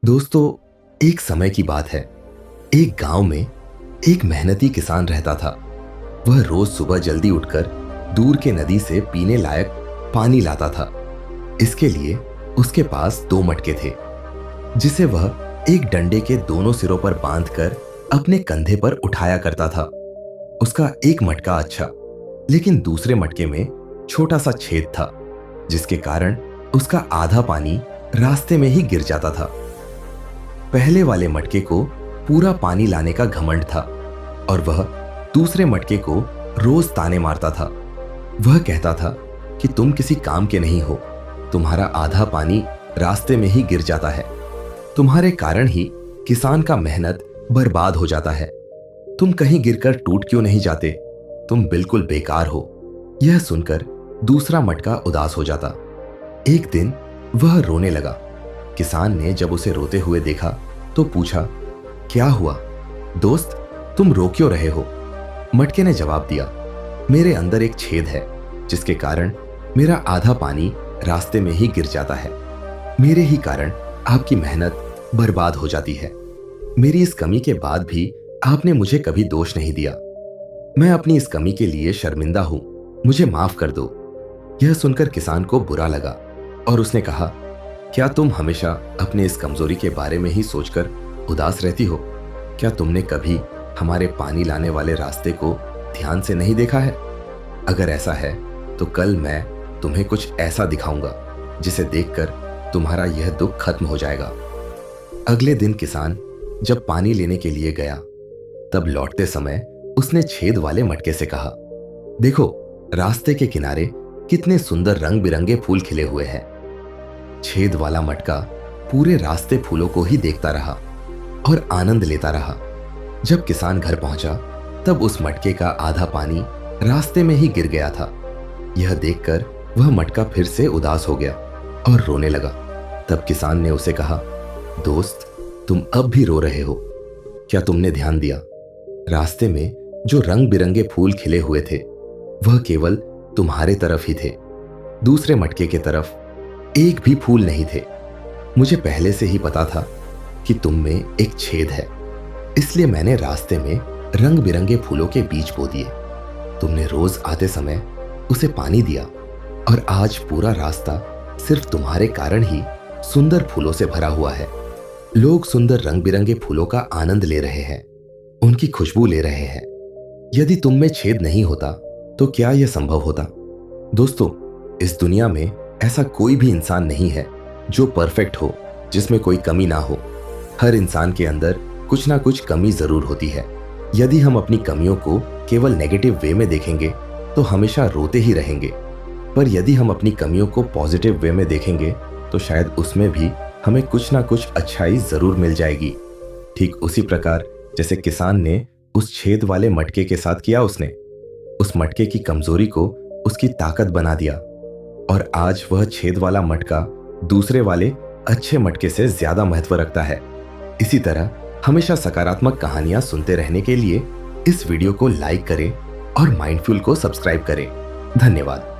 दोस्तों, एक समय की बात है। एक गांव में एक मेहनती किसान रहता था। वह रोज सुबह जल्दी उठकर दूर के नदी से पीने लायक पानी लाता था। इसके लिए उसके पास दो मटके थे, जिसे वह एक डंडे के दोनों सिरों पर बांधकर अपने कंधे पर उठाया करता था। उसका एक मटका अच्छा, लेकिन दूसरे मटके में छोटा सा छेद था, जिसके कारण उसका आधा पानी रास्ते में ही गिर जाता था। पहले वाले मटके को पूरा पानी लाने का घमंड था और वह दूसरे मटके को रोज ताने मारता था। वह कहता था कि तुम किसी काम के नहीं हो, तुम्हारा आधा पानी रास्ते में ही गिर जाता है। तुम्हारे कारण ही किसान का मेहनत बर्बाद हो जाता है। तुम कहीं गिरकर टूट क्यों नहीं जाते? तुम बिल्कुल बेकार हो। यह सुनकर दूसरा मटका उदास हो जाता। एक दिन वह रोने लगा। किसान ने जब उसे रोते हुए देखा तो पूछा, क्या हुआ दोस्त, तुम रो क्यों रहे हो? मटके ने जवाब दिया, मेरे अंदर एक छेद है, जिसके कारण मेरा आधा पानी रास्ते में ही गिर जाता है। मेरे ही कारण आपकी मेहनत बर्बाद हो जाती है। मेरी इस कमी के बाद भी आपने मुझे कभी दोष नहीं दिया। मैं अपनी इस कमी के लिए शर्मिंदा हूं, मुझे माफ कर दो। यह सुनकर किसान को बुरा लगा और उसने कहा, क्या तुम हमेशा अपने इस कमजोरी के बारे में ही सोचकर उदास रहती हो? क्या तुमने कभी हमारे पानी लाने वाले रास्ते को ध्यान से नहीं देखा है? अगर ऐसा है तो कल मैं तुम्हें कुछ ऐसा दिखाऊंगा जिसे देखकर तुम्हारा यह दुख खत्म हो जाएगा। अगले दिन किसान जब पानी लेने के लिए गया, तब लौटते समय उसने छेद वाले मटके से कहा, देखो रास्ते के किनारे कितने सुंदर रंग बिरंगे फूल खिले हुए हैं। छेद वाला मटका पूरे रास्ते फूलों को ही देखता रहा और आनंद लेता रहा। जब किसान घर पहुंचा तब उस मटके का आधा पानी रास्ते में ही गिर गया था। यह देखकर वह मटका फिर से उदास हो गया और रोने लगा। तब किसान ने उसे कहा, दोस्त, तुम अब भी रो रहे हो? क्या तुमने ध्यान दिया? रास्ते में जो रंग बिरंगे फूल खिले हुए थे वह केवल तुम्हारे तरफ ही थे। दूसरे मटके की तरफ एक भी फूल नहीं थे। मुझे पहले से ही पता था कि तुम में एक छेद है, इसलिए मैंने रास्ते में रंग बिरंगे फूलों के बीज बो दिए। तुमने रोज आते समय उसे पानी दिया और आज पूरा रास्ता सिर्फ तुम्हारे कारण ही सुंदर फूलों से भरा हुआ है। लोग सुंदर रंग बिरंगे फूलों का आनंद ले रहे हैं, उनकी खुशबू ले रहे हैं। यदि तुम में छेद नहीं होता तो क्या यह संभव होता? दोस्तों, इस दुनिया में ऐसा कोई भी इंसान नहीं है जो परफेक्ट हो, जिसमें कोई कमी ना हो। हर इंसान के अंदर कुछ ना कुछ कमी जरूर होती है। यदि हम अपनी कमियों को केवल नेगेटिव वे में देखेंगे तो हमेशा रोते ही रहेंगे, पर यदि हम अपनी कमियों को पॉजिटिव वे में देखेंगे तो शायद उसमें भी हमें कुछ ना कुछ अच्छाई जरूर मिल जाएगी। ठीक उसी प्रकार जैसे किसान ने उस छेद वाले मटके के साथ किया, उसने उस मटके की कमजोरी को उसकी ताकत बना दिया और आज वह छेद वाला मटका दूसरे वाले अच्छे मटके से ज्यादा महत्व रखता है। इसी तरह हमेशा सकारात्मक कहानियां सुनते रहने के लिए इस वीडियो को लाइक करें और माइंडफुल को सब्सक्राइब करें। धन्यवाद।